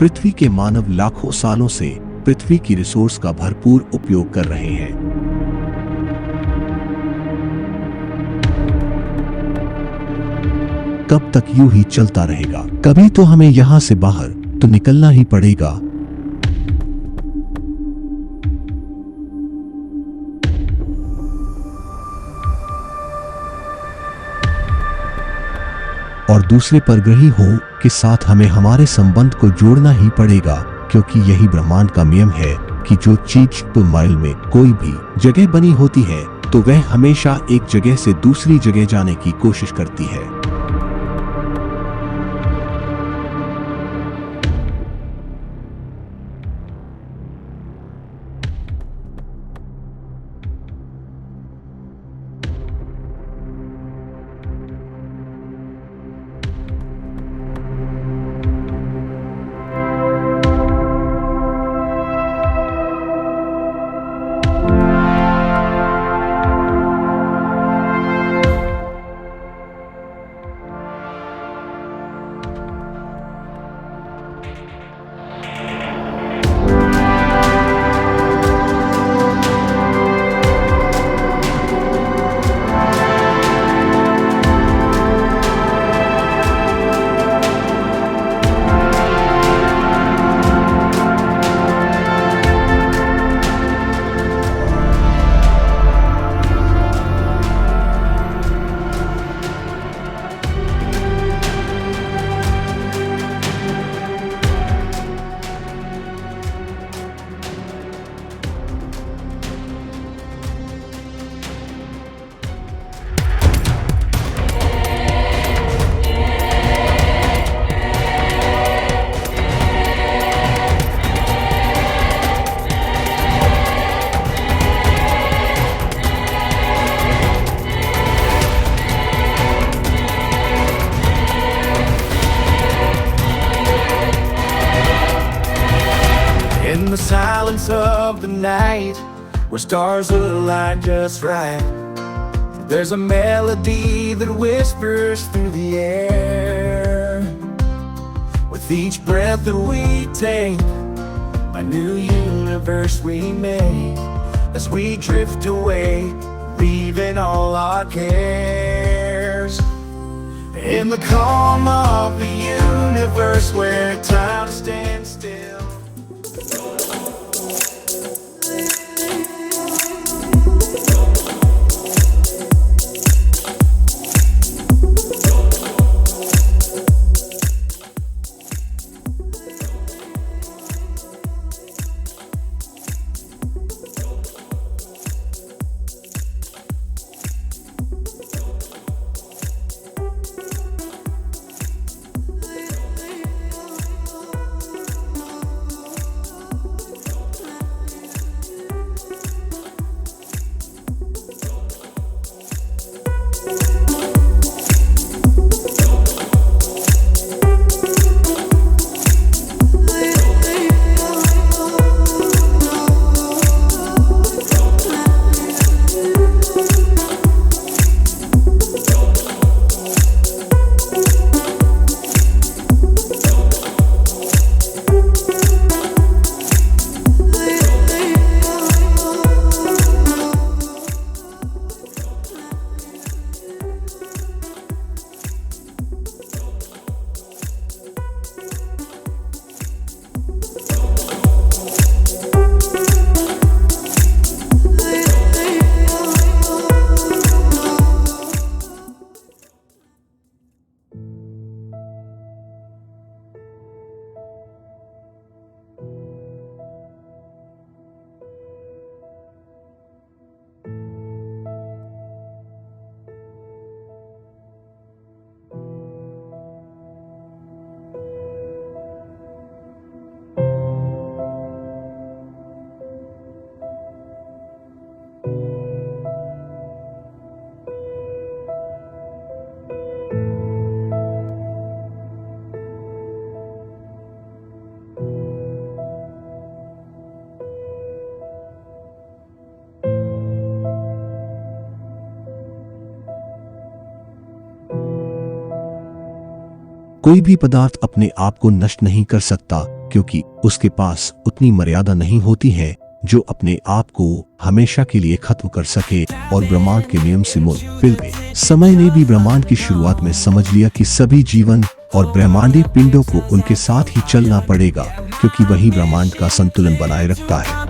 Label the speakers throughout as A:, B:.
A: पृथ्वी के मानव लाखों सालों से पृथ्वी की रिसोर्स का भरपूर उपयोग कर रहे हैं। कब तक यूं ही चलता रहेगा? कभी तो हमें यहां से बाहर तो निकलना ही पड़ेगा। और दूसरे परग्रहियों के साथ हमें हमारे संबंध को जोड़ना ही पड़ेगा, क्योंकि यही ब्रह्मांड का नियम है कि जो चीज तो माइल में कोई भी जगह बनी होती है तो वह हमेशा एक जगह से दूसरी जगह जाने की कोशिश करती है।
B: In the silence of the night, where stars align just right, there's a melody that whispers through the air. With each breath that we take, a new universe we make, as we drift away, leaving all our cares. In the calm of the universe, where time stands still.
A: कोई भी पदार्थ अपने आप को नष्ट नहीं कर सकता, क्योंकि उसके पास उतनी मर्यादा नहीं होती है जो अपने आप को हमेशा के लिए खत्म कर सके और ब्रह्मांड के नियम से मुंफिल भी। समय ने भी ब्रह्मांड की शुरुआत में समझ लिया कि सभी जीवन और ब्रह्मांडीय पिंडों को उनके साथ ही चलना पड़ेगा, क्योंकि वही ब्रह्मांड का संतुलन बनाए रखता है।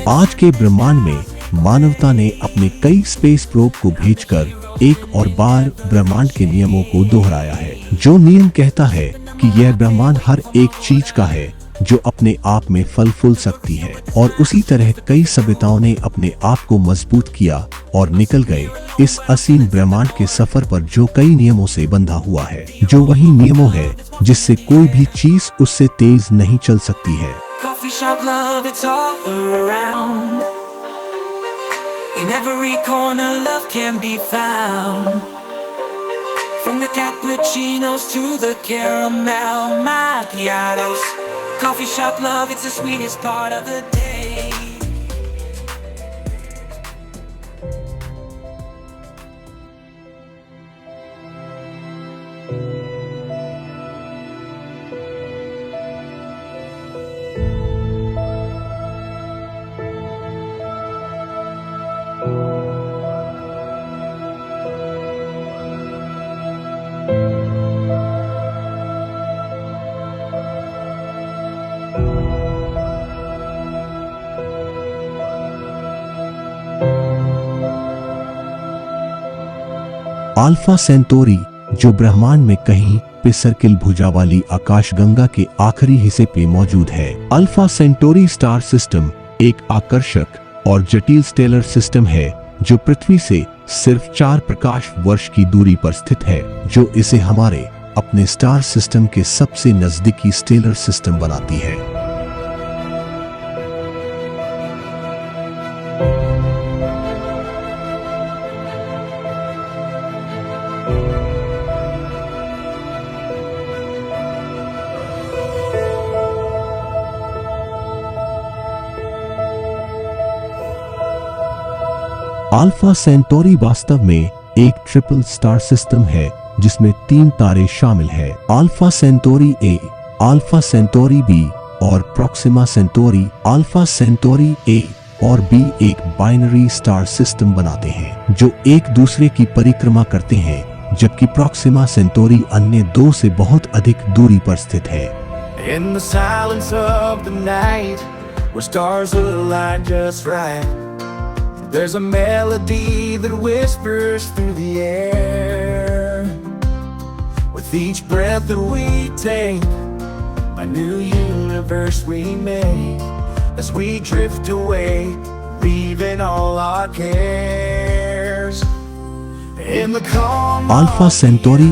A: आज के ब्रह्मांड में मानवता ने अपने कई स्पेस प्रोब को भेजकर एक और बार ब्रह्मांड के नियमों को दोहराया है, जो नियम कहता है कि यह ब्रह्मांड हर एक चीज का है जो अपने आप में फल फूल सकती है। और उसी तरह कई सभ्यताओं ने अपने आप को मजबूत किया और निकल गए इस असीम ब्रह्मांड के सफर पर, जो कई नियमों से बंधा हुआ है, जो वही नियमों है जिससे कोई भी चीज उससे तेज नहीं चल सकती है।
C: Coffee shop love, it's all around. In every corner love can be found. From the cappuccinos to the caramel macchiatos. Coffee shop love, it's the sweetest part of the day.
A: Alpha Centauri, जो ब्रह्मांड में कहीं पे circle भुजा वाली आकाशगंगा के आखिरी हिस्से पे मौजूद है। अल्फा सेंटोरी स्टार सिस्टम एक आकर्षक और जटिल स्टेलर सिस्टम है जो पृथ्वी से सिर्फ 4 प्रकाश वर्ष की दूरी पर स्थित है, जो इसे हमारे अपने स्टार सिस्टम के सबसे नजदीकी स्टेलर सिस्टम बनाती है। अल्फा सेंटोरी वास्तव में एक ट्रिपल स्टार सिस्टम है जिसमें 3 तारे शामिल हैं। Alpha Centauri A, Alpha Centauri B और Proxima Centauri. Alpha Centauri A और बी एक बाइनरी स्टार सिस्टम बनाते हैं जो एक दूसरे की परिक्रमा करते हैं, जबकि प्रॉक्सिमा सेंटोरी अन्य 2 से बहुत अधिक दूरी पर स्थित है।
B: In the silence of the night, where stars align just right, there's a melody that whispers through the air. With each breath that we take, a new universe we make. As we drift away, leaving all our cares. In the calm
A: alpha Centauri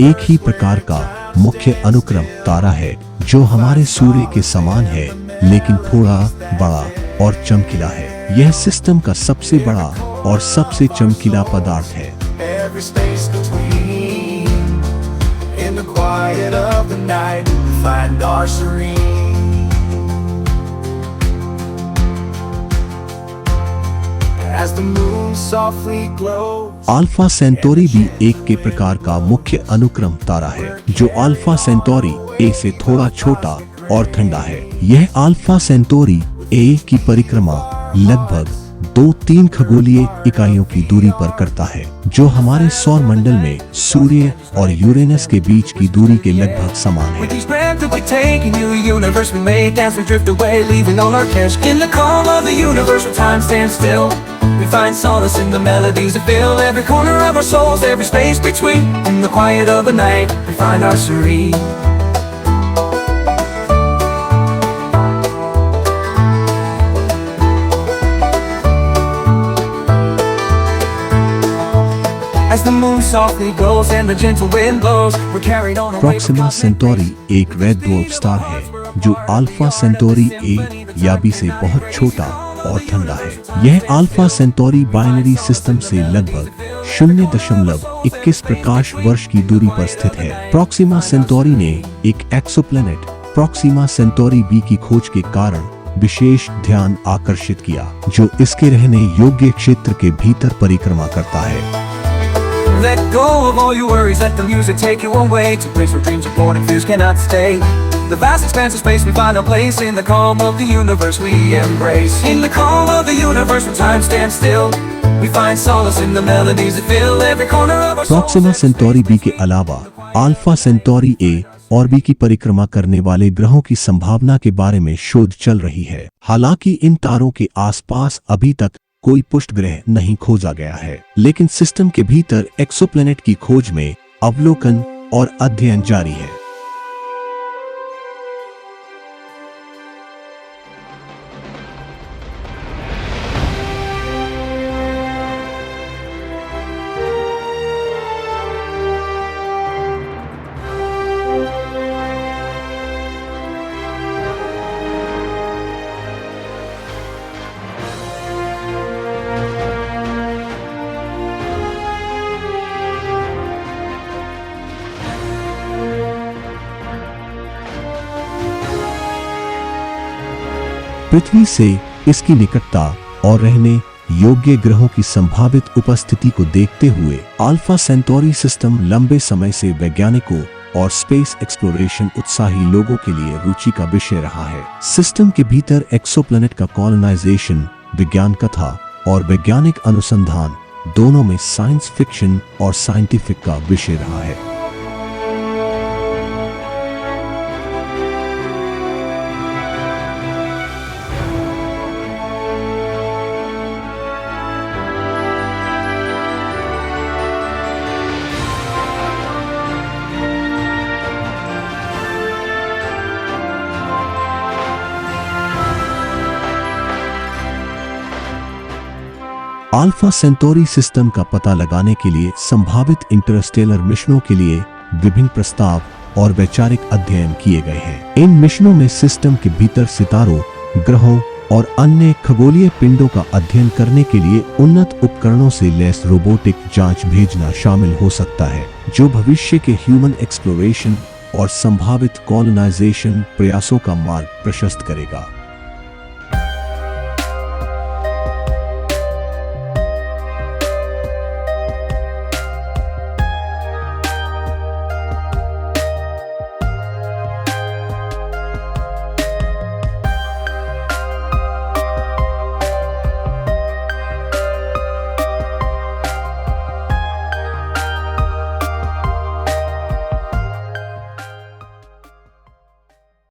A: एक ही प्रकार का मुख्य अनुक्रम तारा है जो हमारे सूर्य के समान है, लेकिन थोड़ा बड़ा और चमकीला है। यह सिस्टम का सबसे बड़ा और सबसे चमकीला पदार्थ है।
B: every space between. In the quiet of the night, we find our serene. As the moon softly glows.
A: Alpha Centauri भी एक के प्रकार का मुख्य अनुक्रम तारा है जो अल्फा सेंटोरी ए से थोड़ा छोटा और ठंडा है। यह अल्फा सेंटोरी ए की परिक्रमा लगभग 2-3 खगोलीय इकाइयों की दूरी पर करता है, जो हमारे सौर मंडल में सूर्य और यूरेनस के बीच की दूरी के लगभग समान है।
C: With each breath that we take, a new universe we make. As we drift away, leaving all our cares. In the calm of the universe, where time stands still, we find solace in the melodies that fill every corner of our souls, every space between. In the quiet of the night, we find our serene. As the moon softly glows and the gentle wind blows, we're carried on away.
A: Proxima Centauri एक red dwarf star है जो alpha Centauri ए या B से बहुत छोटा और ठंडा है। यह अल्फा सेंटोरी बाइनरी सिस्टम से लगभग 0.21 प्रकाश वर्ष की दूरी पर स्थित है। प्रॉक्सिमा सेंटोरी ने एक एक्सोप्लैनेट प्रॉक्सिमा सेंटोरी बी की खोज के कारण विशेष ध्यान आकर्षित किया, जो इसके रहने योग्य क्षेत्र के भीतर परिक्रमा करता है।
B: Let go of all your worries, let the music take you away to a place where dreams are born and fears cannot stay. The vast expanse of space, we find a place in the calm of the universe we embrace. In the calm of the universe, when time stands still, we find solace in the melodies that fill every corner of our soul.
A: Proxima Centauri B के अलावा alpha Centauri A और B की परिक्रमा करने वाले ग्रहों की संभावना के बारे में शोध चल रही है। हालांकि इन तारों के आसपास अभी तक कोई पुष्ट ग्रह नहीं खोजा गया है, लेकिन सिस्टम के भीतर एक्सोप्लैनेट की खोज में अवलोकन और अध्ययन जारी है। पृथ्वी से इसकी निकटता और रहने योग्य ग्रहों की संभावित उपस्थिति को देखते हुए अल्फा सेंटोरी सिस्टम लंबे समय से वैज्ञानिकों और स्पेस एक्सप्लोरेशन उत्साही लोगों के लिए रुचि का विषय रहा है। सिस्टम के भीतर एक्सोप्लैनेट का कॉलोनाइजेशन विज्ञान कथा और वैज्ञानिक अनुसंधान दोनों में साइंस फिक्शन और साइंटिफिक का विषय रहा है। अल्फा सेंटोरी सिस्टम का पता लगाने के लिए संभावित इंटरस्टेलर मिशनों के लिए विभिन्न प्रस्ताव और वैचारिक अध्ययन किए गए हैं। इन मिशनों में सिस्टम के भीतर सितारों, ग्रहों और अन्य खगोलीय पिंडों का अध्ययन करने के लिए उन्नत उपकरणों से लैस रोबोटिक जांच भेजना शामिल हो सकता है, जो भविष्य के ह्यूमन एक्सप्लोरेशन और संभावित कॉलोनाइजेशन प्रयासों का मार्ग प्रशस्त करेगा।